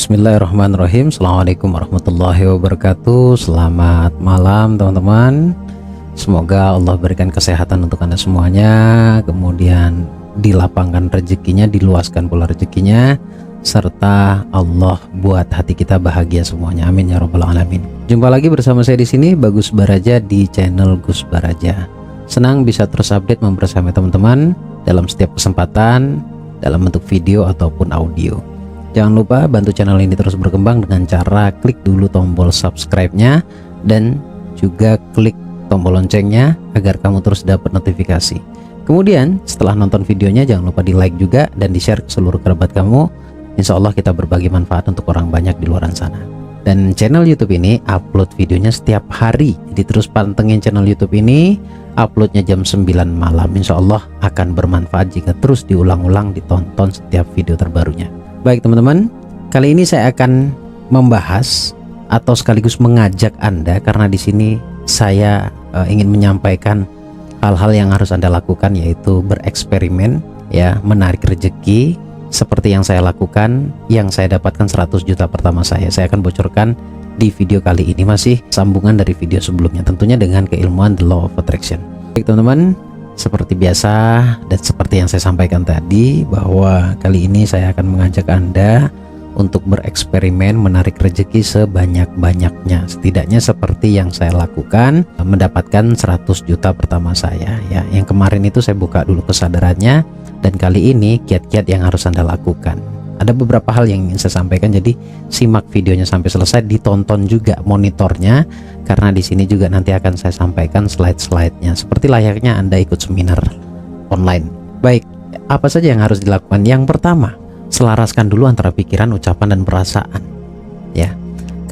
Bismillahirrahmanirrahim. Assalamualaikum warahmatullahi wabarakatuh. Selamat malam teman-teman. Semoga Allah berikan kesehatan untuk Anda semuanya, kemudian dilapangkan rezekinya, diluaskan pula rezekinya, serta Allah buat hati kita bahagia semuanya. Amin ya rabbal alamin. Jumpa lagi bersama saya di sini, Bagus Baraja, di channel Gus Baraja. Senang bisa terus update membersamai teman-teman dalam setiap kesempatan, dalam bentuk video ataupun audio. Jangan lupa bantu channel ini terus berkembang dengan cara klik dulu tombol subscribe-nya dan juga klik tombol loncengnya agar kamu terus dapat notifikasi. Kemudian setelah nonton videonya jangan lupa di like juga dan di share ke seluruh kerabat kamu. Insya Allah kita berbagi manfaat untuk orang banyak di luar sana. Dan channel YouTube ini upload videonya setiap hari, jadi terus pantengin channel YouTube ini. Uploadnya jam 9 malam. Insya Allah akan bermanfaat jika terus diulang-ulang ditonton setiap video terbarunya. Baik teman-teman, kali ini saya akan membahas atau sekaligus mengajak Anda, karena di sini saya ingin menyampaikan hal-hal yang harus Anda lakukan, yaitu bereksperimen, ya, menarik rezeki seperti yang saya lakukan, yang saya dapatkan 100 juta pertama saya. Saya akan bocorkan di video kali ini, masih sambungan dari video sebelumnya, tentunya dengan keilmuan The Law of Attraction. Baik teman-teman, seperti biasa dan seperti yang saya sampaikan tadi, bahwa kali ini saya akan mengajak Anda untuk bereksperimen menarik rezeki sebanyak-banyaknya, setidaknya seperti yang saya lakukan, mendapatkan 100 juta pertama saya, ya. Yang kemarin itu saya buka dulu kesadarannya, dan kali ini kiat-kiat yang harus Anda lakukan. Ada beberapa hal yang ingin saya sampaikan, jadi simak videonya sampai selesai, ditonton juga monitornya, karena di sini juga nanti akan saya sampaikan slide-slide-nya seperti layaknya Anda ikut seminar online. Baik, apa saja yang harus dilakukan? Yang pertama, selaraskan dulu antara pikiran, ucapan, dan perasaan, ya.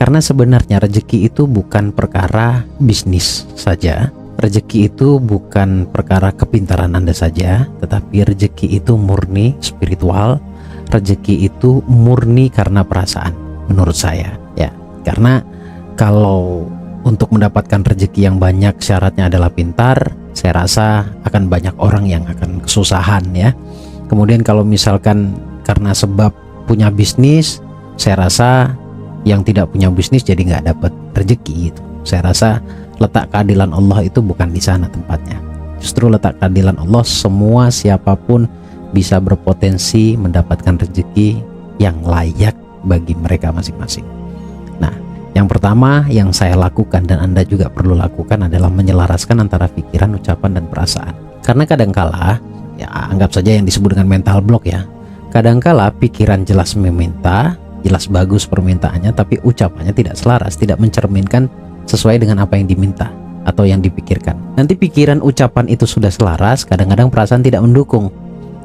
Karena sebenarnya rezeki itu bukan perkara bisnis saja, rezeki itu bukan perkara kepintaran Anda saja, tetapi rezeki itu murni spiritual. Rezeki itu murni karena perasaan, menurut saya, ya. Karena kalau untuk mendapatkan rezeki yang banyak syaratnya adalah pintar, saya rasa akan banyak orang yang akan kesusahan, ya. Kemudian kalau misalkan karena sebab punya bisnis, saya rasa yang tidak punya bisnis jadi nggak dapat rezeki itu. Saya rasa letak keadilan Allah itu bukan di sana tempatnya. Justru letak keadilan Allah, semua siapapun bisa berpotensi mendapatkan rezeki yang layak bagi mereka masing-masing. Nah, yang pertama yang saya lakukan dan Anda juga perlu lakukan adalah menyelaraskan antara pikiran, ucapan, dan perasaan. Karena kadangkala, ya, anggap saja yang disebut dengan mental block, ya. Kadangkala pikiran jelas meminta, jelas bagus permintaannya, tapi ucapannya tidak selaras, tidak mencerminkan sesuai dengan apa yang diminta atau yang dipikirkan. Nanti pikiran, ucapan itu sudah selaras, kadang-kadang perasaan tidak mendukung.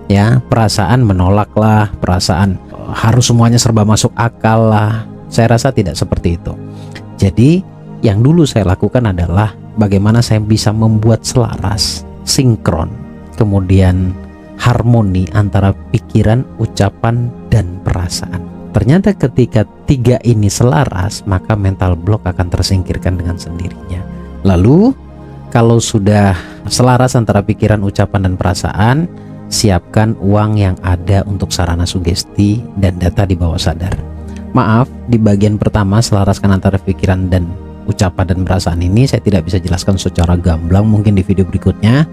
Ya, perasaan menolak lah, perasaan harus semuanya serba masuk akal lah. Saya rasa tidak seperti itu. Jadi yang dulu saya lakukan adalah bagaimana saya bisa membuat selaras, sinkron, kemudian harmoni antara pikiran, ucapan, dan perasaan. Ternyata ketika tiga ini selaras, maka mental block akan tersingkirkan dengan sendirinya. Lalu kalau sudah selaras antara pikiran, ucapan, dan perasaan, siapkan uang yang ada untuk sarana sugesti dan data di bawah sadar. Maaf, di bagian pertama selaraskan antara pikiran dan ucapan dan perasaan ini saya tidak bisa jelaskan secara gamblang, mungkin di video berikutnya,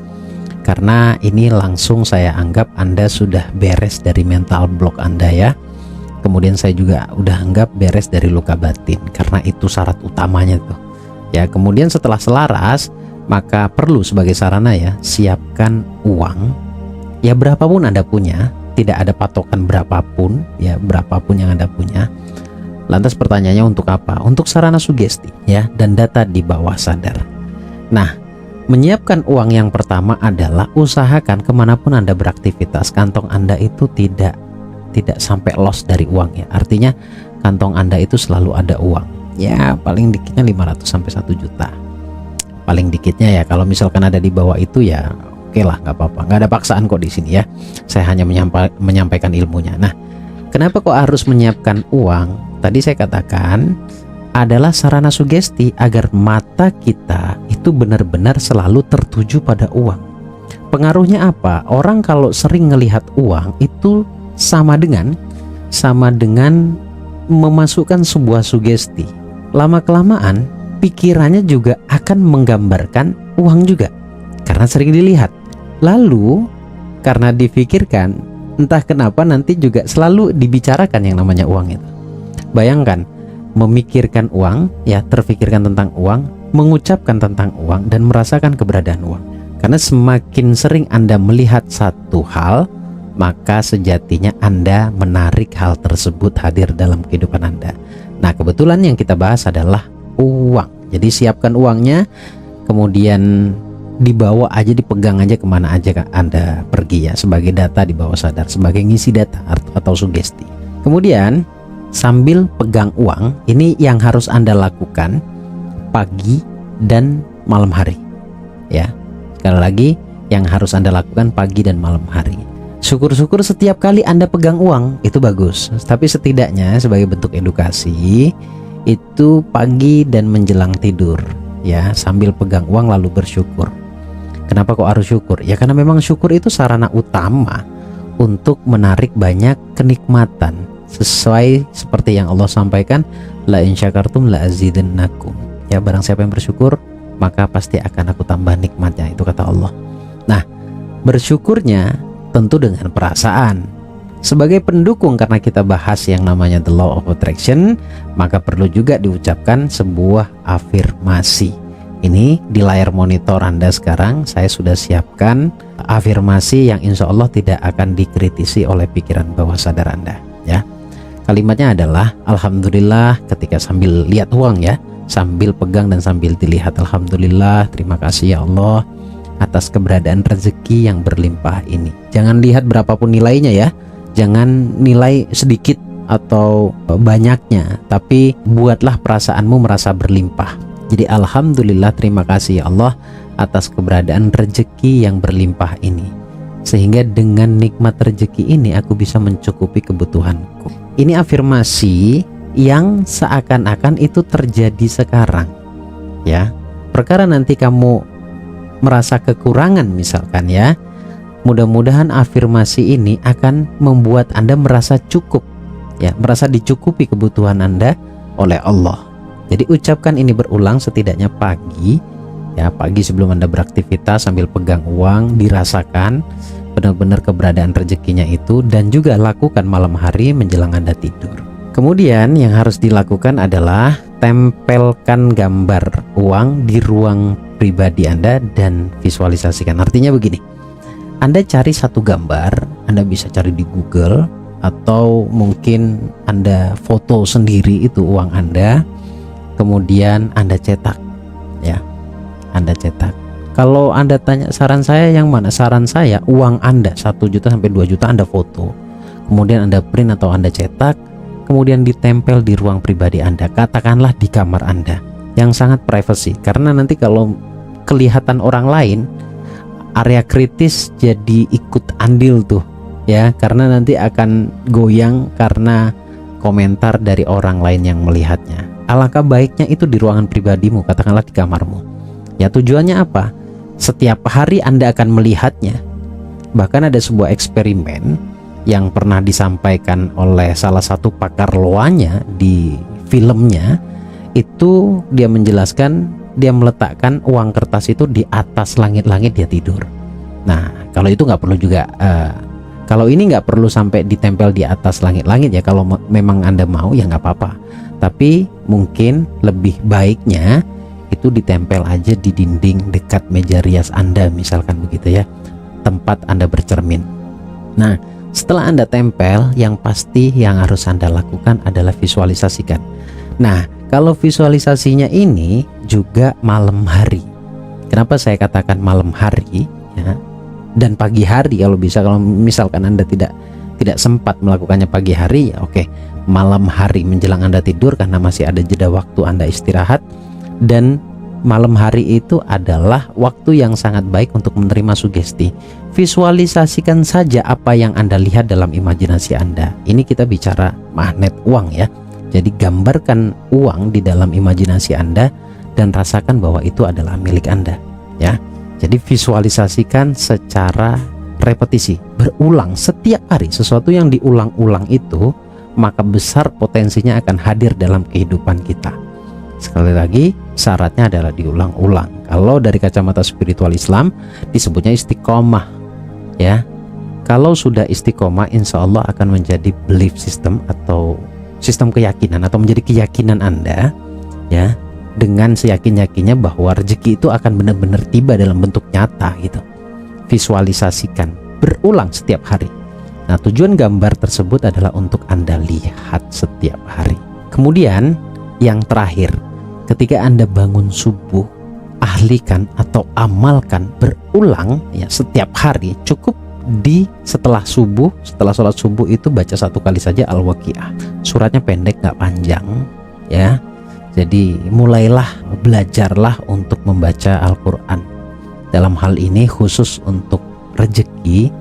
karena ini langsung saya anggap Anda sudah beres dari mental block Anda, ya. Kemudian saya juga udah anggap beres dari luka batin, karena itu syarat utamanya tuh, ya. Kemudian setelah selaras, maka perlu sebagai sarana, ya, siapkan uang. Ya, berapapun Anda punya, tidak ada patokan berapapun, ya, berapapun yang Anda punya. Lantas pertanyaannya untuk apa? Untuk sarana sugesti, ya, dan data di bawah sadar. Nah, menyiapkan uang yang pertama adalah usahakan kemanapun Anda beraktivitas, kantong Anda itu tidak sampai loss dari uang, ya. Artinya kantong Anda itu selalu ada uang. Ya, paling dikitnya 500 sampai 1 juta. Paling dikitnya, ya. Kalau misalkan ada di bawah itu, ya oke lah, nggak apa-apa, nggak ada paksaan kok di sini, ya. Saya hanya menyampaikan ilmunya. Nah, kenapa kok harus menyiapkan uang? Tadi saya katakan adalah sarana sugesti agar mata kita itu benar-benar selalu tertuju pada uang. Pengaruhnya apa? Orang kalau sering melihat uang itu sama dengan memasukkan sebuah sugesti, lama-kelamaan pikirannya juga akan menggambarkan uang juga, karena sering dilihat. Lalu karena difikirkan, entah kenapa nanti juga selalu dibicarakan yang namanya uang itu. Bayangkan, memikirkan uang, ya, terfikirkan tentang uang, mengucapkan tentang uang, dan merasakan keberadaan uang. Karena semakin sering Anda melihat satu hal, maka sejatinya Anda menarik hal tersebut hadir dalam kehidupan Anda. Nah, kebetulan yang kita bahas adalah uang. Jadi siapkan uangnya, kemudian dibawa aja, dipegang aja kemana aja Anda pergi, ya, sebagai data di bawah sadar, sebagai ngisi data atau sugesti. Kemudian sambil pegang uang, ini yang harus Anda lakukan pagi dan malam hari, ya. Sekali lagi, yang harus Anda lakukan pagi dan malam hari. Syukur-syukur setiap kali Anda pegang uang itu bagus, tapi setidaknya sebagai bentuk edukasi itu pagi dan menjelang tidur, ya, sambil pegang uang lalu bersyukur. Kenapa kok harus syukur? Ya karena memang syukur itu sarana utama untuk menarik banyak kenikmatan, sesuai seperti yang Allah sampaikan, la in syakartum la azidannakum. Ya, barang siapa yang bersyukur maka pasti akan aku tambah nikmatnya, itu kata Allah. Nah, bersyukurnya tentu dengan perasaan. Sebagai pendukung, karena kita bahas yang namanya the law of attraction, maka perlu juga diucapkan sebuah afirmasi. Ini di layar monitor Anda sekarang saya sudah siapkan afirmasi yang insya Allah tidak akan dikritisi oleh pikiran bawah sadar Anda, ya. Kalimatnya adalah alhamdulillah ketika sambil lihat uang, ya, sambil pegang dan sambil dilihat. Alhamdulillah, terima kasih ya Allah atas keberadaan rezeki yang berlimpah ini. Jangan lihat berapapun nilainya, ya, jangan nilai sedikit atau banyaknya, tapi buatlah perasaanmu merasa berlimpah. Jadi alhamdulillah, terima kasih ya Allah atas keberadaan rezeki yang berlimpah ini, sehingga dengan nikmat rezeki ini aku bisa mencukupi kebutuhanku. Ini afirmasi yang seakan-akan itu terjadi sekarang, ya. Perkara nanti kamu merasa kekurangan misalkan, ya, mudah-mudahan afirmasi ini akan membuat Anda merasa cukup, ya, merasa dicukupi kebutuhan Anda oleh Allah. Jadi ucapkan ini berulang setidaknya pagi, ya, pagi sebelum Anda beraktivitas sambil pegang uang, dirasakan benar-benar keberadaan rezekinya itu, dan juga lakukan malam hari menjelang Anda tidur. Kemudian yang harus dilakukan adalah tempelkan gambar uang di ruang pribadi Anda dan visualisasikan. Artinya begini, Anda cari satu gambar, Anda bisa cari di Google, atau mungkin Anda foto sendiri itu uang Anda, kemudian Anda cetak, ya, Anda cetak. Kalau Anda tanya saran saya yang mana, saran saya uang Anda 1 juta sampai 2 juta Anda foto, kemudian Anda print atau Anda cetak, kemudian ditempel di ruang pribadi Anda, katakanlah di kamar Anda yang sangat privacy. Karena nanti kalau kelihatan orang lain, area kritis jadi ikut andil tuh, ya, karena nanti akan goyang karena komentar dari orang lain yang melihatnya. Alangkah baiknya itu di ruangan pribadimu, katakanlah di kamarmu. Ya, tujuannya apa? Setiap hari Anda akan melihatnya. Bahkan ada sebuah eksperimen yang pernah disampaikan oleh salah satu pakar loanya di filmnya. Itu dia menjelaskan, dia meletakkan uang kertas itu di atas langit-langit dia tidur. Nah, kalau itu nggak perlu juga, kalau ini nggak perlu sampai ditempel di atas langit-langit, ya. Kalau memang Anda mau, ya nggak apa-apa. Tapi mungkin lebih baiknya itu ditempel aja di dinding dekat meja rias Anda, misalkan begitu, ya, tempat Anda bercermin. Nah, setelah Anda tempel, yang pasti yang harus Anda lakukan adalah visualisasikan. Nah, kalau visualisasinya ini juga malam hari. Kenapa saya katakan malam hari, ya, dan pagi hari kalau bisa. Kalau misalkan Anda tidak sempat melakukannya pagi hari, ya oke, malam hari menjelang Anda tidur, karena masih ada jeda waktu Anda istirahat. Dan malam hari itu adalah waktu yang sangat baik untuk menerima sugesti. Visualisasikan saja apa yang Anda lihat dalam imajinasi Anda. Ini kita bicara magnet uang, ya. Jadi gambarkan uang di dalam imajinasi Anda dan rasakan bahwa itu adalah milik Anda, ya. Jadi visualisasikan secara repetisi, berulang setiap hari. Sesuatu yang diulang-ulang itu maka besar potensinya akan hadir dalam kehidupan kita. Sekali lagi, syaratnya adalah diulang-ulang. Kalau dari kacamata spiritual Islam disebutnya istiqomah, ya. Kalau sudah istiqomah, insya Allah akan menjadi belief system atau sistem keyakinan, atau menjadi keyakinan Anda, ya, dengan seyakin-yakinnya bahwa rezeki itu akan benar-benar tiba dalam bentuk nyata gitu. Visualisasikan, berulang setiap hari. Nah, tujuan gambar tersebut adalah untuk Anda lihat setiap hari. Kemudian yang terakhir, ketika Anda bangun subuh, ahlikan atau amalkan berulang ya setiap hari. Cukup setelah subuh, setelah sholat subuh itu baca 1 kali saja Al-Waqiah. Suratnya pendek, nggak panjang, ya. Jadi mulailah, belajarlah untuk membaca Al-Quran. Dalam hal ini khusus untuk rezeki,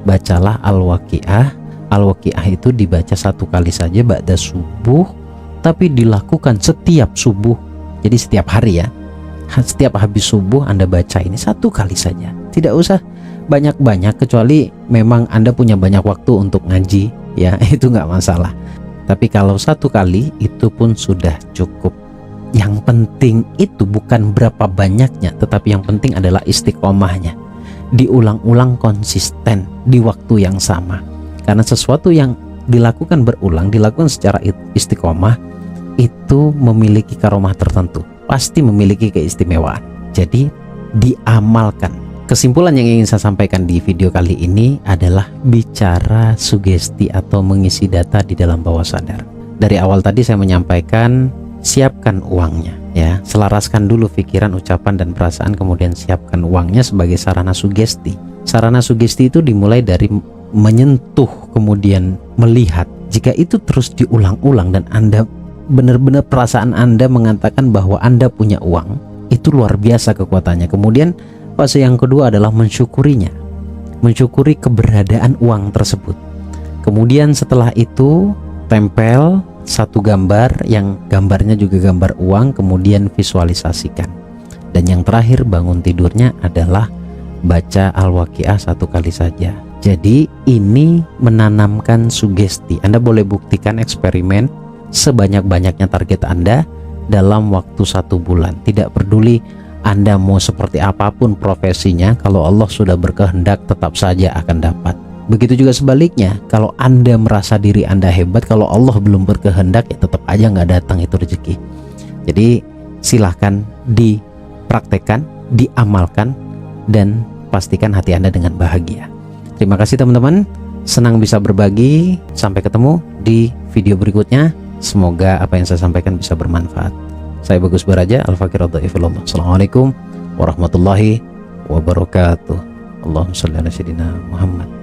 bacalah Al-Waqiah. Al-Waqiah itu dibaca 1 kali saja ba'da subuh, tapi dilakukan setiap subuh. Jadi setiap hari ya, setiap habis subuh Anda baca ini 1 kali saja. Tidak usah banyak-banyak, kecuali memang Anda punya banyak waktu untuk ngaji, ya itu nggak masalah. Tapi kalau 1 kali itu pun sudah cukup. Yang penting itu bukan berapa banyaknya, tetapi yang penting adalah istiqomahnya. Diulang-ulang konsisten di waktu yang sama. Karena sesuatu yang dilakukan berulang, dilakukan secara istiqomah, itu memiliki karomah tertentu, pasti memiliki keistimewaan. Jadi diamalkan. Kesimpulan yang ingin saya sampaikan di video kali ini adalah bicara sugesti atau mengisi data di dalam bawah sadar. Dari awal tadi saya menyampaikan, siapkan uangnya, ya, selaraskan dulu pikiran, ucapan, dan perasaan, kemudian siapkan uangnya sebagai sarana sugesti. Sarana sugesti itu dimulai dari menyentuh, kemudian melihat. Jika itu terus diulang-ulang dan Anda benar-benar perasaan Anda mengatakan bahwa Anda punya uang, itu luar biasa kekuatannya. Kemudian fase yang kedua adalah mensyukurinya, mensyukuri keberadaan uang tersebut. Kemudian setelah itu tempel 1 gambar yang gambarnya juga gambar uang, kemudian visualisasikan. Dan yang terakhir, bangun tidurnya adalah baca Al-Waqiah 1 kali saja. Jadi ini menanamkan sugesti. Anda boleh buktikan eksperimen sebanyak-banyaknya target Anda dalam waktu 1 bulan. Tidak peduli Anda mau seperti apapun profesinya, kalau Allah sudah berkehendak tetap saja akan dapat. Begitu juga sebaliknya, kalau Anda merasa diri Anda hebat, kalau Allah belum berkehendak ya tetap aja nggak datang itu rezeki. Jadi silahkan dipraktekkan, diamalkan, dan pastikan hati Anda dengan bahagia. Terima kasih teman-teman, senang bisa berbagi. Sampai ketemu di video berikutnya. Semoga apa yang saya sampaikan bisa bermanfaat. Saya Bagus Baraja, Al-Fakir Ad-Dhaifullah. Assalamualaikum warahmatullahi wabarakatuh. Allahumma shalli ala sayyidina Muhammad.